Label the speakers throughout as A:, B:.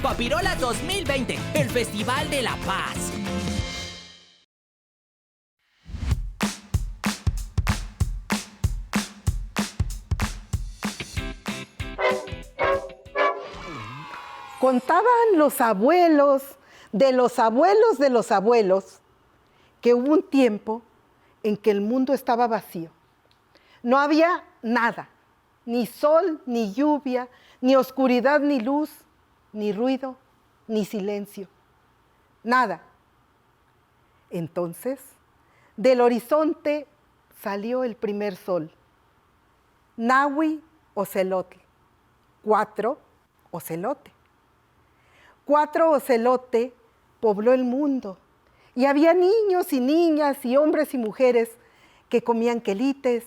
A: Papirolas 2020, el Festival de la Paz.
B: Contaban los abuelos de los abuelos de los abuelos que hubo un tiempo en que el mundo estaba vacío. No había nada, ni sol, ni lluvia, ni oscuridad, ni luz, ni ruido, ni silencio. Nada. Entonces, del horizonte salió el primer sol. Nahui Ocelotl. 4 ocelote. 4 ocelote pobló el mundo. Y había niños y niñas y hombres y mujeres que comían quelites,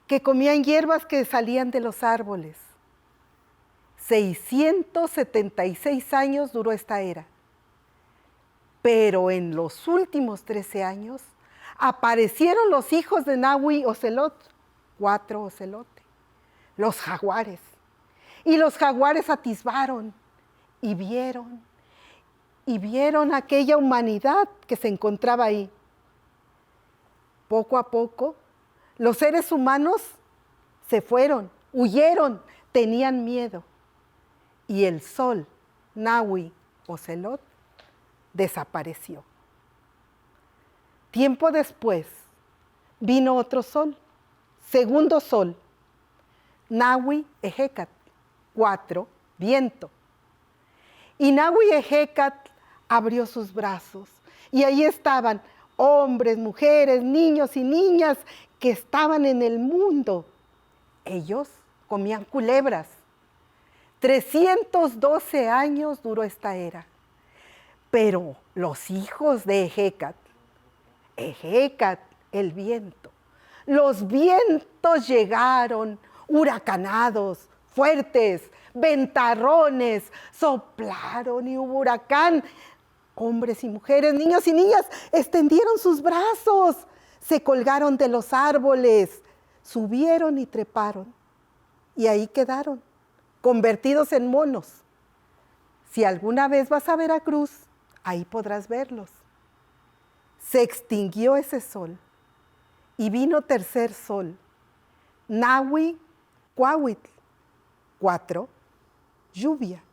B: que comían hierbas que salían de los árboles. 676 años duró esta era. Pero en los últimos 13 años aparecieron los hijos de Nahui Ocelotl, 4 ocelote, los jaguares. Y los jaguares atisbaron y vieron aquella humanidad que se encontraba ahí. Poco a poco, los seres humanos se fueron, huyeron, tenían miedo. Y el sol, Nahui Ocelotl, desapareció. Tiempo después, vino otro sol, segundo sol, Nahui Ejecatl, 4, viento. Y Nahui Ejecatl abrió sus brazos y ahí estaban hombres, mujeres, niños y niñas que estaban en el mundo. Ellos comían culebras. 312 años duró esta era. Pero los hijos de Ejecatl, el viento, los vientos llegaron huracanados, fuertes, ventarrones, soplaron y hubo huracán. Hombres y mujeres, niños y niñas extendieron sus brazos, se colgaron de los árboles, subieron y treparon. Y ahí quedaron, convertidos en monos. Si alguna vez vas a Veracruz, ahí podrás verlos. Se extinguió ese sol y vino tercer sol, Nahui Cuauhitl, 4, lluvia.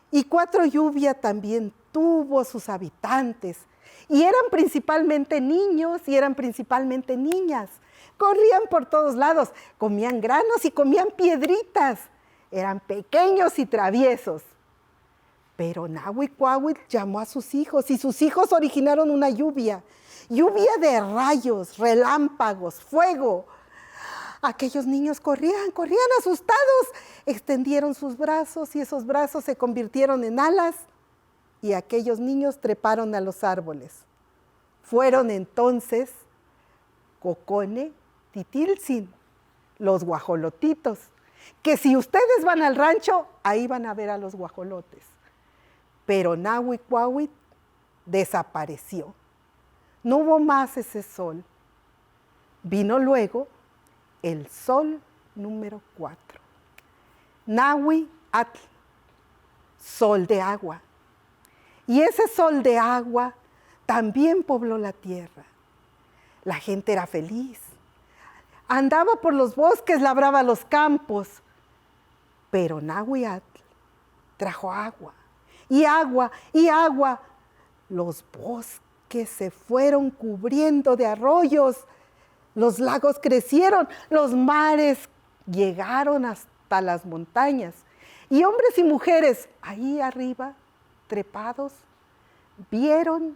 B: Y 4 lluvia también tuvo sus habitantes, y eran principalmente niños y eran principalmente niñas. Corrían por todos lados, comían granos y comían piedritas. Eran pequeños y traviesos. Pero Nahui Cuauhitl llamó a sus hijos y sus hijos originaron una lluvia de rayos, relámpagos, fuego. Aquellos niños corrían asustados, extendieron sus brazos y esos brazos se convirtieron en alas y aquellos niños treparon a los árboles. Fueron entonces Cocone, Titiltzin, los guajolotitos, que si ustedes van al rancho, ahí van a ver a los guajolotes. Pero Nahui Cuauhitl desapareció. No hubo más ese sol. Vino luego el sol número 4. Nahui Atl, sol de agua. Y ese sol de agua también pobló la tierra. La gente era feliz. Andaba por los bosques, labraba los campos. Pero Nahui Atl trajo agua. Y agua, y agua. Los bosques se fueron cubriendo de arroyos. Los lagos crecieron, los mares llegaron hasta las montañas. Y hombres y mujeres ahí arriba, trepados, vieron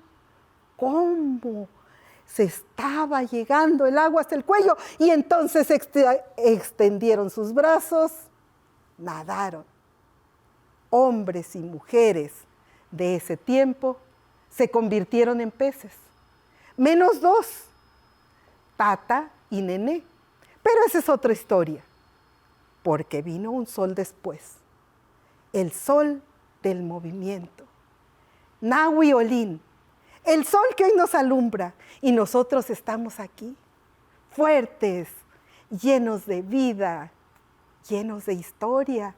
B: cómo se estaba llegando el agua hasta el cuello y entonces extendieron sus brazos, nadaron. Hombres y mujeres de ese tiempo se convirtieron en peces, menos 2. Tata y Nené. Pero esa es otra historia, porque vino un sol después, el sol del movimiento. Nahui Olin, el sol que hoy nos alumbra y nosotros estamos aquí, fuertes, llenos de vida, llenos de historia,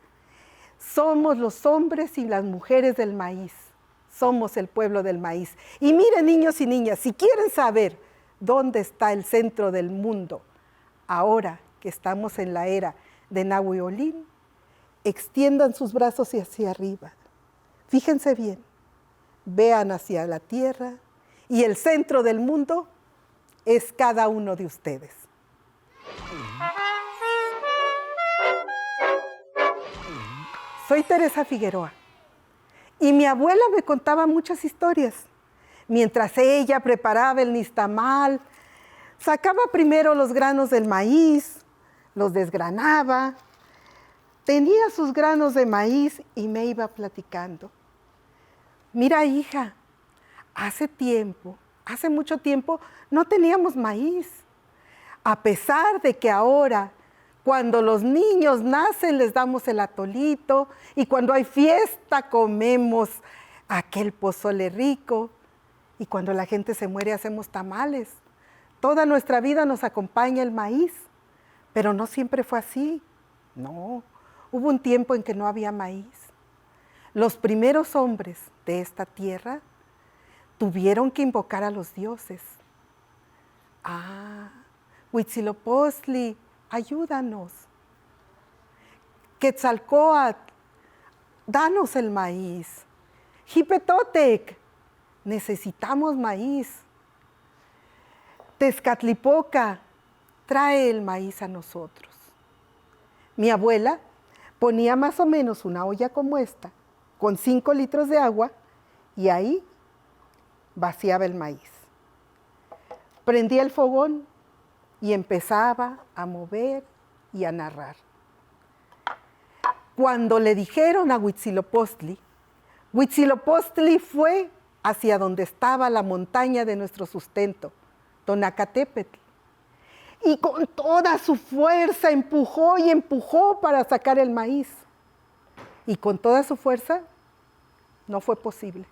B: Somos los hombres y las mujeres del maíz. Somos el pueblo del maíz. Y miren, niños y niñas, si quieren saber dónde está el centro del mundo, ahora que estamos en la era de Nahui-Olin, extiendan sus brazos hacia arriba. Fíjense bien, vean hacia la tierra y el centro del mundo es cada uno de ustedes. Soy Teresa Figueroa y mi abuela me contaba muchas historias. Mientras ella preparaba el nixtamal, sacaba primero los granos del maíz, los desgranaba, tenía sus granos de maíz y me iba platicando. Mira, hija, hace mucho tiempo, no teníamos maíz. A pesar de que ahora, cuando los niños nacen, les damos el atolito y cuando hay fiesta comemos aquel pozole rico y cuando la gente se muere hacemos tamales. Toda nuestra vida nos acompaña el maíz, pero no siempre fue así. No, hubo un tiempo en que no había maíz. Los primeros hombres de esta tierra tuvieron que invocar a los dioses. Huitzilopochtli, ayúdanos. Quetzalcóatl, danos el maíz. Jipetotec, necesitamos maíz. Tezcatlipoca, trae el maíz a nosotros. Mi abuela ponía más o menos una olla como esta, con 5 litros de agua, y ahí vaciaba el maíz. Prendía el fogón y empezaba a mover y a narrar. Cuando le dijeron a Huitzilopochtli, Huitzilopochtli fue hacia donde estaba la montaña de nuestro sustento, Tonacatépetl, y con toda su fuerza empujó y empujó para sacar el maíz. Y con toda su fuerza no fue posible.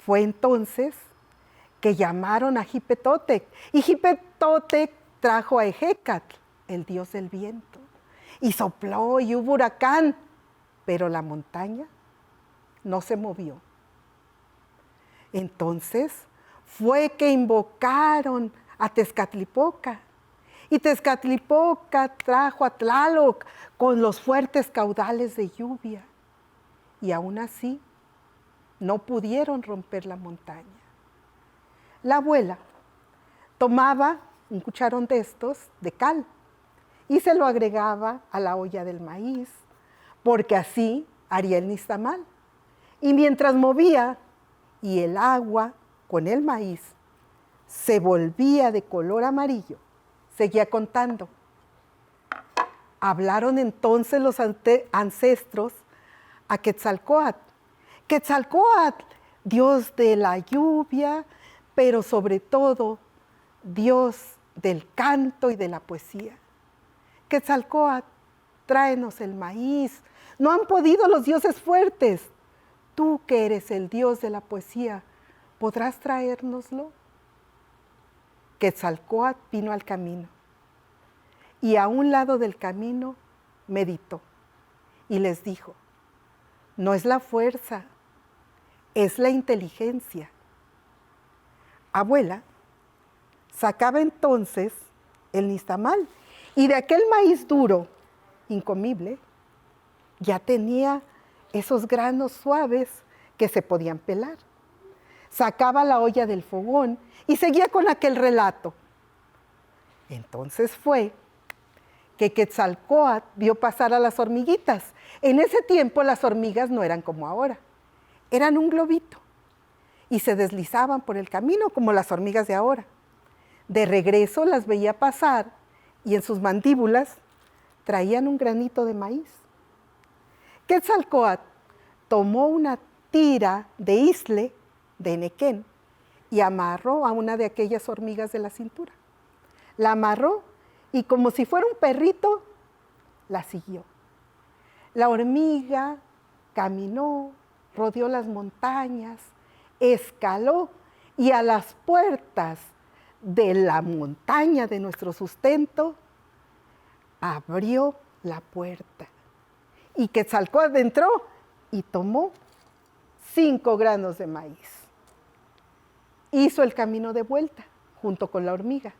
B: Fue entonces que llamaron a Jipetotec, y Jipetotec trajo a Ejecatl, el dios del viento, y sopló y hubo huracán, pero la montaña no se movió. Entonces fue que invocaron a Tezcatlipoca, y Tezcatlipoca trajo a Tlaloc con los fuertes caudales de lluvia, y aún así no pudieron romper la montaña. La abuela tomaba un cucharón de estos, de cal, y se lo agregaba a la olla del maíz, porque así haría el nixtamal. Y mientras movía, y el agua con el maíz se volvía de color amarillo, seguía contando. Hablaron entonces los ancestros a Quetzalcóatl. Quetzalcóatl, dios de la lluvia, pero sobre todo, Dios del canto y de la poesía. Quetzalcóatl, tráenos el maíz. No han podido los dioses fuertes. Tú que eres el dios de la poesía, ¿podrás traérnoslo? Quetzalcóatl vino al camino y a un lado del camino meditó y les dijo, no es la fuerza, es la inteligencia. Abuela sacaba entonces el nixtamal y de aquel maíz duro, incomible, ya tenía esos granos suaves que se podían pelar. Sacaba la olla del fogón y seguía con aquel relato. Entonces fue que Quetzalcóatl vio pasar a las hormiguitas. En ese tiempo las hormigas no eran como ahora, eran un globito y se deslizaban por el camino como las hormigas de ahora. De regreso las veía pasar y en sus mandíbulas traían un granito de maíz. Quetzalcóatl tomó una tira de isle de Nequén y amarró a una de aquellas hormigas de la cintura. La amarró y como si fuera un perrito, la siguió. La hormiga caminó, rodeó las montañas, escaló y a las puertas de la montaña de nuestro sustento, abrió la puerta Y Quetzalcóatl entró y tomó 5 granos de maíz. Hizo el camino de vuelta junto con la hormiga.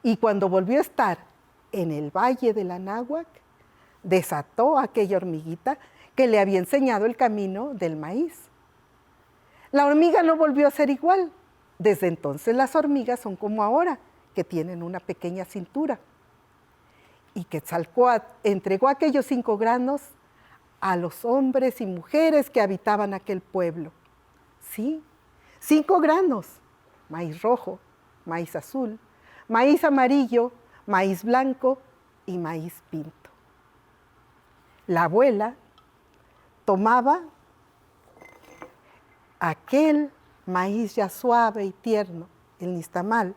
B: Y cuando volvió a estar en el valle del Anáhuac, desató a aquella hormiguita que le había enseñado el camino del maíz. La hormiga no volvió a ser igual. Desde entonces las hormigas son como ahora, que tienen una pequeña cintura. Y Quetzalcóatl entregó aquellos 5 granos a los hombres y mujeres que habitaban aquel pueblo. Sí, 5 granos, maíz rojo, maíz azul, maíz amarillo, maíz blanco y maíz pinto. La abuela tomaba aquel maíz ya suave y tierno, el nixtamal,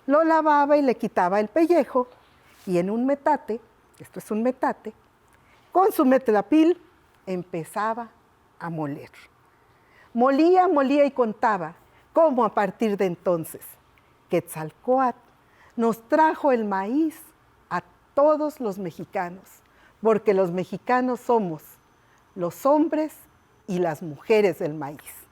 B: lo lavaba y le quitaba el pellejo y en un metate, esto es un metate, con su metlapil empezaba a moler. Molía, molía y contaba cómo a partir de entonces Quetzalcóatl nos trajo el maíz a todos los mexicanos, porque los mexicanos somos los hombres y las mujeres del maíz.